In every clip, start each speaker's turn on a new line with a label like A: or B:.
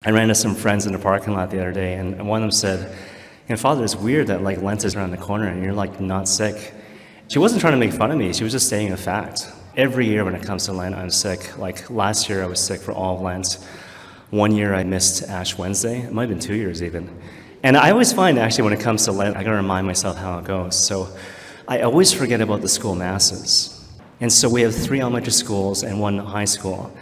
A: I ran into some friends in the parking lot the other day, and one of them said, Father, it's weird that like Lent is around the corner and you're like not sick. She wasn't trying to make fun of me. She was just stating a fact. Every year when it comes to Lent, I'm sick. Like last year I was sick for all of Lent. One year I missed Ash Wednesday. It might have been 2 years even. And I always find actually when it comes to Lent, I gotta remind myself how it goes. So I always forget about the school masses. And so we have 3 elementary schools and 1 high school.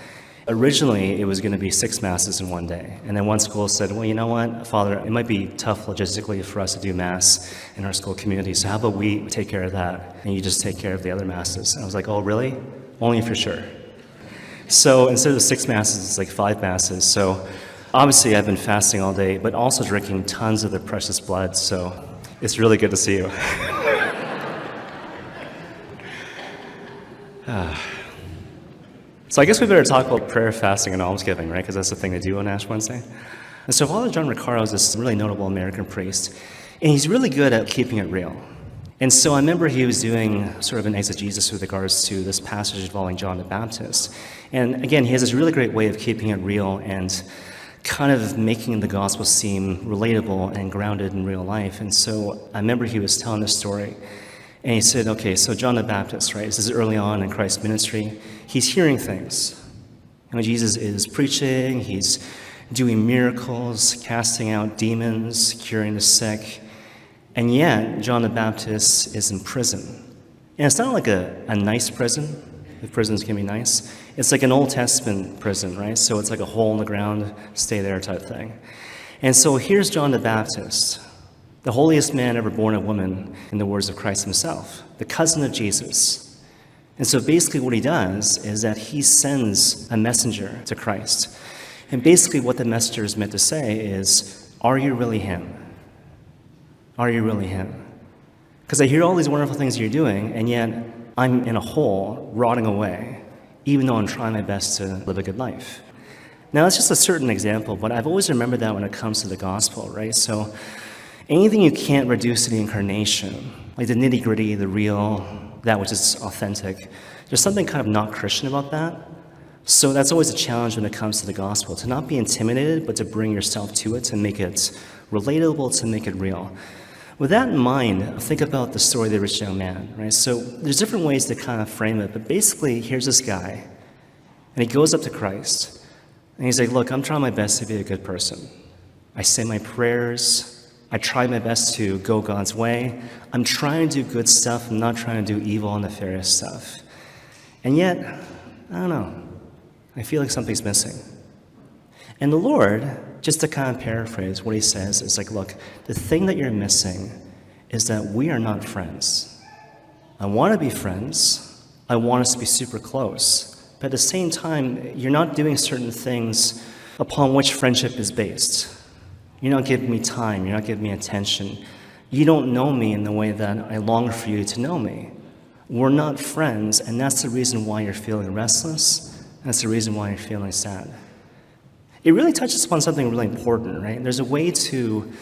A: Originally, it was going to be 6 masses in one day. And then one school said, well, you know what, Father, it might be tough logistically for us to do mass in our school community, so how about we take care of that, and you just take care of the other masses? And I was like, oh, really? Only if you're sure. So instead of 6 masses, it's like 5 masses. So obviously, I've been fasting all day, but also drinking tons of the precious blood, so it's really good to see you. So I guess we better talk about prayer, fasting, and almsgiving, right? Because that's the thing to do on Ash Wednesday. And so Father John Ricardo is this really notable American priest, and he's really good at keeping it real. And so I remember he was doing sort of an exegesis with regards to this passage involving John the Baptist. And again, he has this really great way of keeping it real and kind of making the gospel seem relatable and grounded in real life. And so I remember he was telling this story. And he said, okay, so John the Baptist, right, this is early on in Christ's ministry. He's hearing things. And when Jesus is preaching, he's doing miracles, casting out demons, curing the sick. And yet, John the Baptist is in prison. And it's not like a nice prison, if prisons can be nice. It's like an Old Testament prison, right? So it's like a hole in the ground, stay there type thing. And so here's John the Baptist, the holiest man ever born of woman, in the words of Christ himself, the cousin of Jesus. And so basically what he does is that he sends a messenger to Christ. And basically what the messenger is meant to say is, are you really him? Are you really him? Because I hear all these wonderful things you're doing, and yet I'm in a hole, rotting away, even though I'm trying my best to live a good life. Now, that's just a certain example, but I've always remembered that when it comes to the gospel, right? So anything you can't reduce to the incarnation, like the nitty-gritty, the real, that which is authentic, there's something kind of not Christian about that. So that's always a challenge when it comes to the gospel, to not be intimidated, but to bring yourself to it, to make it relatable, to make it real. With that in mind, think about the story of the rich young man, right? So there's different ways to kind of frame it, but basically, here's this guy, and he goes up to Christ, and he's like, look, I'm trying my best to be a good person. I say my prayers, I try my best to go God's way. I'm trying to do good stuff. I'm not trying to do evil and nefarious stuff. And yet, I don't know. I feel like something's missing. And the Lord, just to kind of paraphrase what he says, is like, look, the thing that you're missing is that we are not friends. I want to be friends. I want us to be super close. But at the same time, you're not doing certain things upon which friendship is based. You're not giving me time. You're not giving me attention. You don't know me in the way that I long for you to know me. We're not friends, and that's the reason why you're feeling restless. That's the reason why you're feeling sad. It really touches upon something really important, right? There's a way to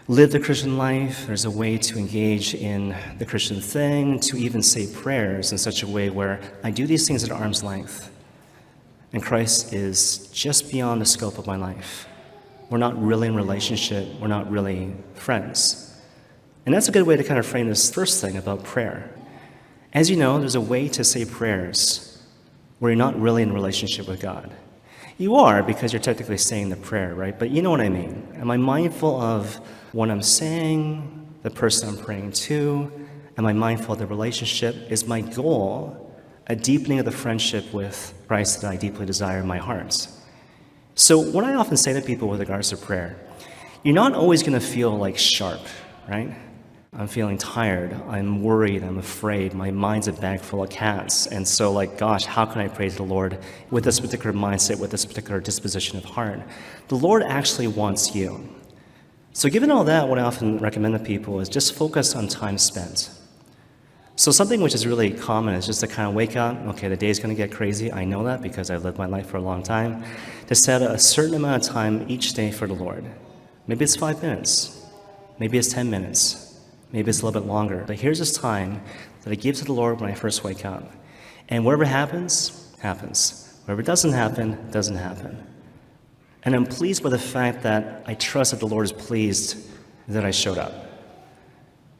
A: live the Christian life. There's a way to engage in the Christian thing, to even say prayers in such a way where I do these things at arm's length. And Christ is just beyond the scope of my life. We're not really in relationship. We're not really friends. And that's a good way to kind of frame this first thing about prayer. As you know, there's a way to say prayers where you're not really in relationship with God. You are, because you're technically saying the prayer, right? But you know what I mean. Am I mindful of what I'm saying, the person I'm praying to? Am I mindful of the relationship? Is my goal a deepening of the friendship with Christ that I deeply desire in my heart? So what I often say to people with regards to prayer, you're not always going to feel like sharp, right? I'm feeling tired, I'm worried, I'm afraid, my mind's a bag full of cats. And so like, gosh, how can I pray to the Lord with this particular mindset, with this particular disposition of heart? The Lord actually wants you. So given all that, what I often recommend to people is just focus on time spent. So something which is really common is just to kind of wake up, okay, the day's going to get crazy. I know that because I've lived my life for a long time. To set a certain amount of time each day for the Lord. Maybe it's 5 minutes. Maybe it's 10 minutes. Maybe it's a little bit longer. But here's this time that I give to the Lord when I first wake up. And whatever happens, happens. Whatever doesn't happen, doesn't happen. And I'm pleased by the fact that I trust that the Lord is pleased that I showed up.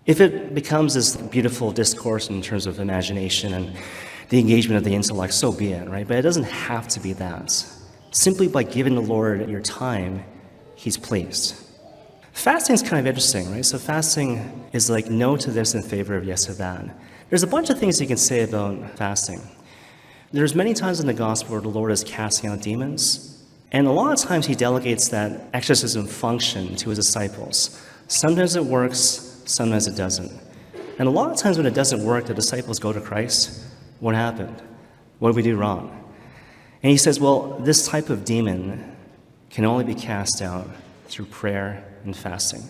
A: If it becomes this beautiful discourse in terms of imagination and the engagement of the intellect, so be it, right? But it doesn't have to be that. Simply by giving the Lord your time, He's pleased. Fasting is kind of interesting, right? So fasting is like no to this in favor of yes to that. There's a bunch of things you can say about fasting. There's many times in the gospel where the Lord is casting out demons, and a lot of times He delegates that exorcism function to His disciples. Sometimes it works, sometimes it doesn't. And a lot of times when it doesn't work, the disciples go to Christ. What happened? What did we do wrong? And He says, well, this type of demon can only be cast out through prayer and fasting.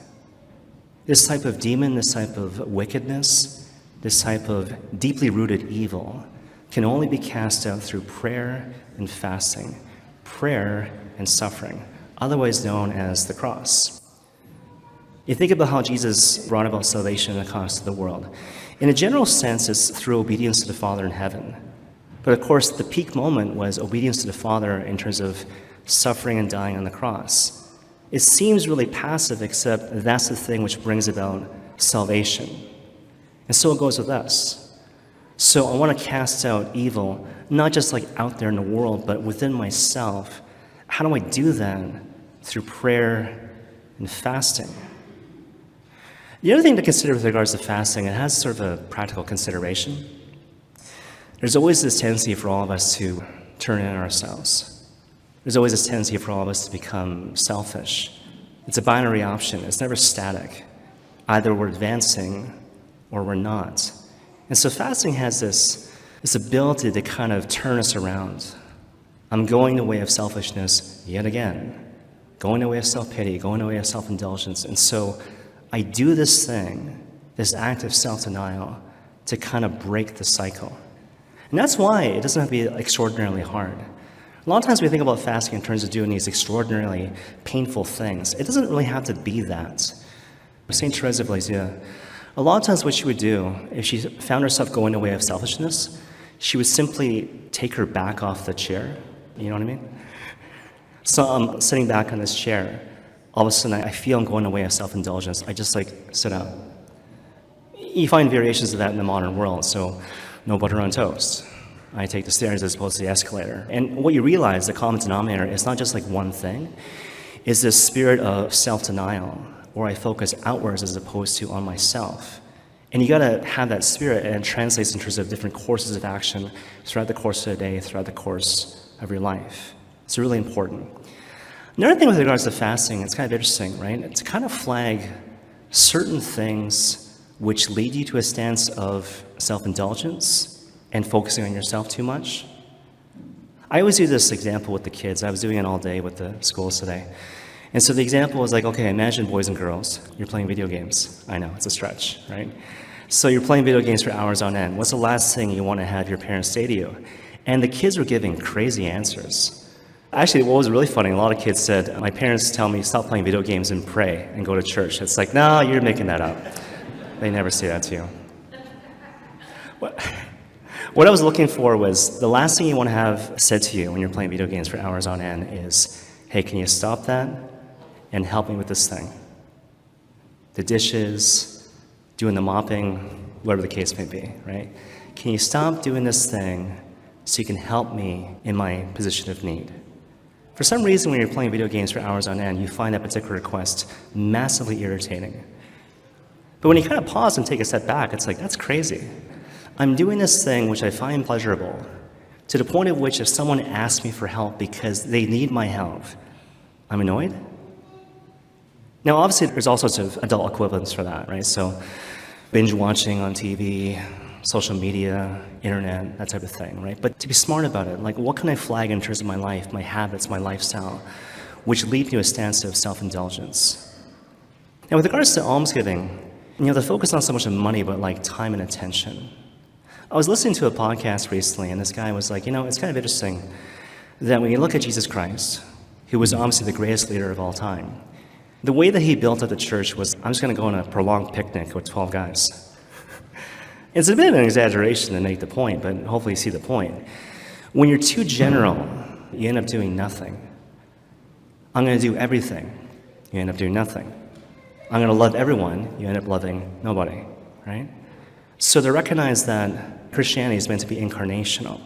A: This type of demon, this type of wickedness, this type of deeply rooted evil can only be cast out through prayer and fasting, prayer and suffering, otherwise known as the cross. You think about how Jesus brought about salvation across the world. In a general sense, it's through obedience to the Father in heaven. But of course, the peak moment was obedience to the Father in terms of suffering and dying on the cross. It seems really passive, except that's the thing which brings about salvation. And so it goes with us. So I want to cast out evil, not just like out there in the world, but within myself. How do I do that? Through prayer and fasting. The other thing to consider with regards to fasting, it has sort of a practical consideration. There's always this tendency for all of us to turn in on ourselves. There's always this tendency for all of us to become selfish. It's a binary option. It's never static. Either we're advancing or we're not. And so fasting has this ability to kind of turn us around. I'm going the way of selfishness yet again, going the way of self-pity, going the way of self-indulgence. And so I do this thing, this act of self-denial, to kind of break the cycle. And that's why it doesn't have to be extraordinarily hard. A lot of times we think about fasting in terms of doing these extraordinarily painful things. It doesn't really have to be that. St. Therese of Lisieux, a lot of times what she would do, if she found herself going the way of selfishness, she would simply take her back off the chair. You know what I mean? So I'm sitting back on this chair. All of a sudden, I feel I'm going the way of self-indulgence. I just sit up. You find variations of that in the modern world. So no butter on toast. I take the stairs as opposed to the escalator. And what you realize, the common denominator, is not just like one thing. It's this spirit of self-denial, where I focus outwards as opposed to on myself. And you got to have that spirit, and it translates in terms of different courses of action throughout the course of the day, throughout the course of your life. It's really important. Another thing with regards to fasting, it's kind of interesting, right? It's to kind of flag certain things which lead you to a stance of self-indulgence and focusing on yourself too much. I always do this example with the kids. I was doing it all day with the schools today. And so the example was like, okay, imagine boys and girls. You're playing video games. I know, it's a stretch, right? So you're playing video games for hours on end. What's the last thing you want to have your parents say to you? And the kids were giving crazy answers. Actually, what was really funny, a lot of kids said, my parents tell me stop playing video games and pray and go to church. It's like, no, you're making that up. They never say that to you. What I was looking for was the last thing you want to have said to you when you're playing video games for hours on end is, hey, can you stop that and help me with this thing? The dishes, doing the mopping, whatever the case may be, right? Can you stop doing this thing so you can help me in my position of need? For some reason, when you're playing video games for hours on end, you find that particular request massively irritating. But when you kind of pause and take a step back, it's like, that's crazy. I'm doing this thing which I find pleasurable, to the point at which if someone asks me for help because they need my help, I'm annoyed. Now, obviously, there's all sorts of adult equivalents for that, right? So binge watching on TV, social media, internet, that type of thing, right? But to be smart about it, like what can I flag in terms of my life, my habits, my lifestyle, which lead me to a stance of self-indulgence? Now, with regards to almsgiving, the focus not so much on money, but like time and attention. I was listening to a podcast recently, and this guy was like, it's kind of interesting that when you look at Jesus Christ, who was obviously the greatest leader of all time, the way that he built up the church was, I'm just going to go on a prolonged picnic with 12 guys. It's a bit of an exaggeration to make the point, but hopefully you see the point. When you're too general, you end up doing nothing. I'm going to do everything. You end up doing nothing. I'm going to love everyone. You end up loving nobody, right? So to recognize that Christianity is meant to be incarnational.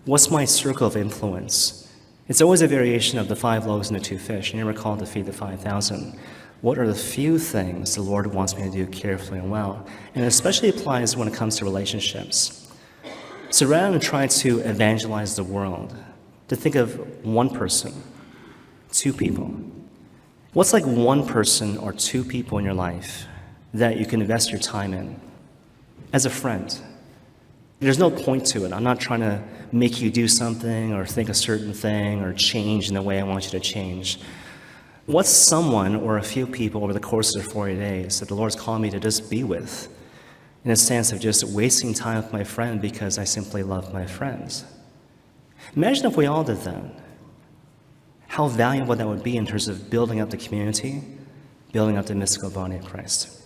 A: What's my circle of influence? It's always a variation of the 5 loaves and the 2 fish. You never call it to feed the 5,000. What are the few things the Lord wants me to do carefully and well? And it especially applies when it comes to relationships. So rather than try to evangelize the world, to think of one person, 2 people. What's like one person or 2 people in your life that you can invest your time in as a friend? There's no point to it. I'm not trying to make you do something or think a certain thing or change in the way I want you to change. What's someone or a few people over the course of 40 days that the Lord's calling me to just be with, in a sense of just wasting time with my friend because I simply love my friends? Imagine if we all did that. How valuable that would be in terms of building up the community, building up the mystical body of Christ.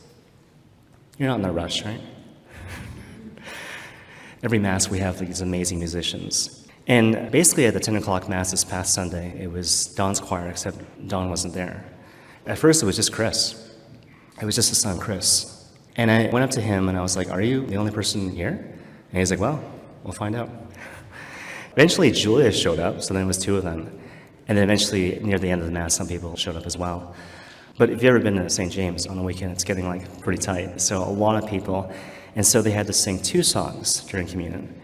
A: You're not in a rush, right? Every Mass we have these amazing musicians. And basically at the 10 o'clock Mass this past Sunday, it was Don's choir, except Don wasn't there. At first it was just Chris. It was just his son, Chris. And I went up to him and I was like, "Are you the only person here?" And he's like, "Well, we'll find out." Eventually Julia showed up, so then it was 2 of them. And then eventually, near the end of the Mass, some people showed up as well. But if you've ever been to St. James on the weekend, it's getting like pretty tight. So a lot of people. And so they had to sing 2 songs during communion.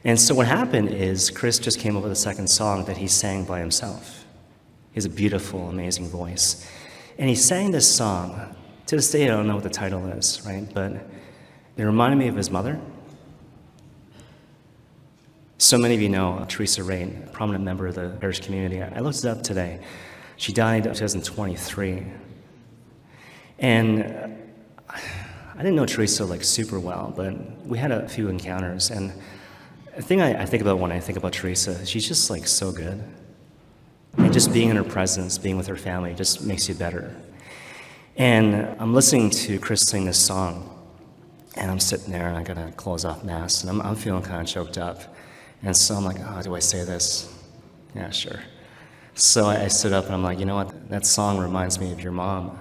A: And so what happened is Chris just came up with a second song that he sang by himself. He has a beautiful, amazing voice. And he sang this song. To this day, I don't know what the title is, right? But it reminded me of his mother. So many of you know Teresa Rain, a prominent member of the parish community. I looked it up today. She died in 2023. And I didn't know Teresa like super well, but we had a few encounters. And the thing I think about when I think about Teresa, she's just like so good. And just being in her presence, being with her family, just makes you better. And I'm listening to Chris sing this song, and I'm sitting there, and I gotta close off Mass, and I'm feeling kind of choked up. And so I'm like, "Oh, do I say this?" Yeah, sure. So I stood up, and I'm like, "You know what? That song reminds me of your mom."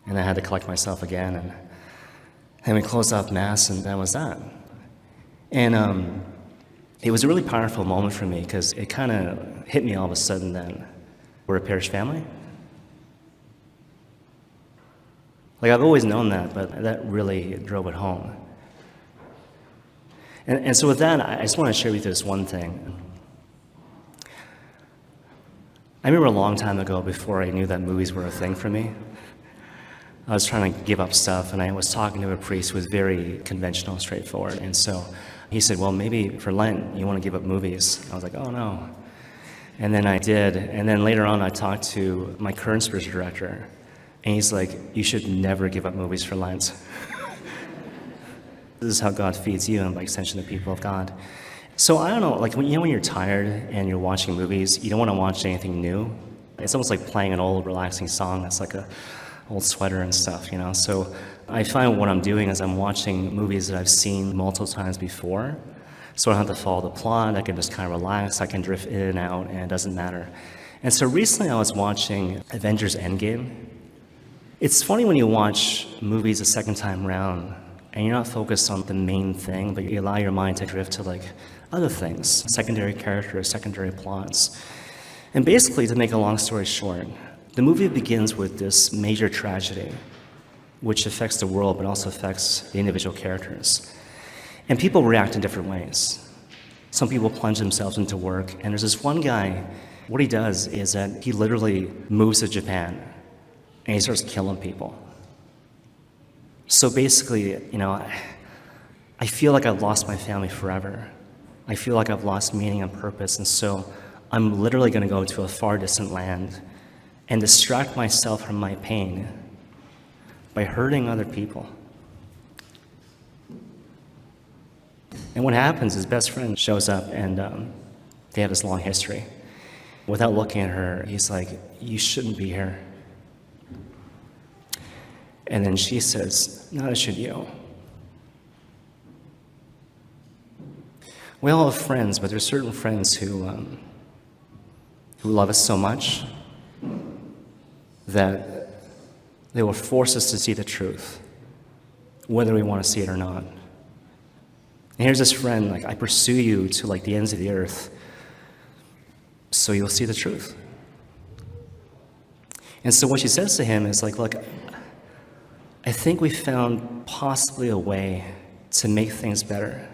A: And I had to collect myself again, and we closed off Mass, and that was that. And it was a really powerful moment for me because it kind of hit me all of a sudden then. We're a parish family. Like, I've always known that, but that really drove it home. And so with that, I just want to share with you this one thing. I remember a long time ago, before I knew that movies were a thing for me, I was trying to give up stuff, and I was talking to a priest who was very conventional and straightforward. And so he said, "Well, maybe for Lent, you want to give up movies." I was like, "Oh, no." And then I did. And then later on, I talked to my current spiritual director, and he's like, "You should never give up movies for Lent." This is how God feeds you, and by extension, the people of God. So I don't know, like when you're tired and you're watching movies, you don't want to watch anything new. It's almost like playing an old relaxing song that's like a old sweater and stuff, you know. So I find what I'm doing is I'm watching movies that I've seen multiple times before, so I don't have to follow the plot. I can just kind of relax. I can drift in and out, and it doesn't matter. And so recently I was watching Avengers Endgame. It's funny when you watch movies a second time around, and you're not focused on the main thing, but you allow your mind to drift to like other things, secondary characters, secondary plots. And basically, to make a long story short, the movie begins with this major tragedy, which affects the world, but also affects the individual characters. And people react in different ways. Some people plunge themselves into work, and there's this one guy, what he does is that he literally moves to Japan, and he starts killing people. So basically, you know, I feel like I've lost my family forever. I feel like I've lost meaning and purpose, and so I'm literally going to go to a far distant land and distract myself from my pain by hurting other people. And what happens is best friend shows up, and they have this long history. Without looking at her, he's like, "You shouldn't be here." And then she says, "Neither should you." We all have friends, but there's certain friends who who love us so much that they will force us to see the truth, whether we want to see it or not. And here's this friend, I pursue you to the ends of the earth so you'll see the truth. And so what she says to him is look, I think we found possibly a way to make things better.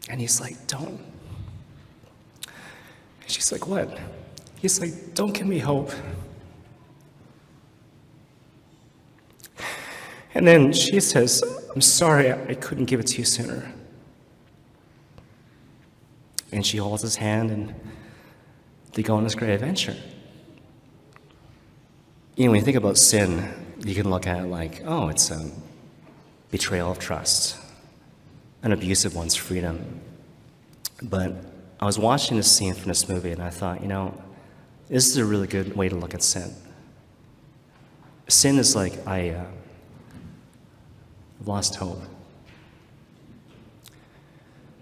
A: And he's like, don't. And she's like, what? He's like, don't give me hope. And then she says, I'm sorry I couldn't give it to you sooner. And she holds his hand and they go on this great adventure. When you think about sin, you can look at it like, oh, it's a betrayal of trust, an abuse of one's freedom. But I was watching this scene from this movie and I thought, this is a really good way to look at sin. Sin is like I've lost hope.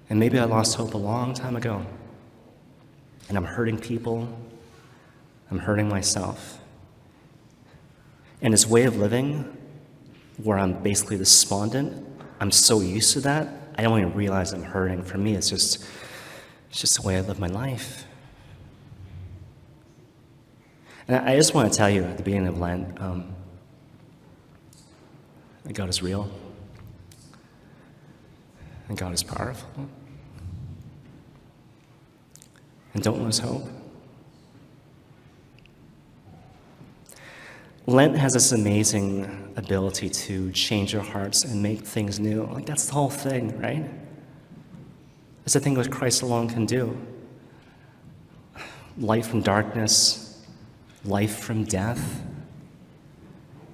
A: And maybe I lost hope a long time ago. And I'm hurting people. I'm hurting myself. And this way of living, where I'm basically despondent, I'm so used to that, I don't even realize I'm hurting. For me, it's just the way I live my life. And I just want to tell you at the beginning of Lent, that God is real. And God is powerful. And don't lose hope. Lent has this amazing ability to change our hearts and make things new. That's the whole thing, right? It's the thing that Christ alone can do. Light from darkness, life from death.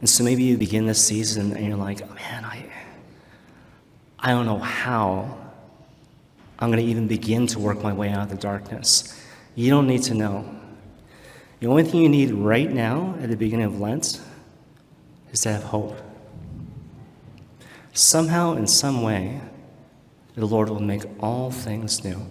A: And so maybe you begin this season and you're like, oh, man, I don't know how I'm going to even begin to work my way out of the darkness. You don't need to know. The only thing you need right now at the beginning of Lent is to have hope. Somehow, in some way, the Lord will make all things new.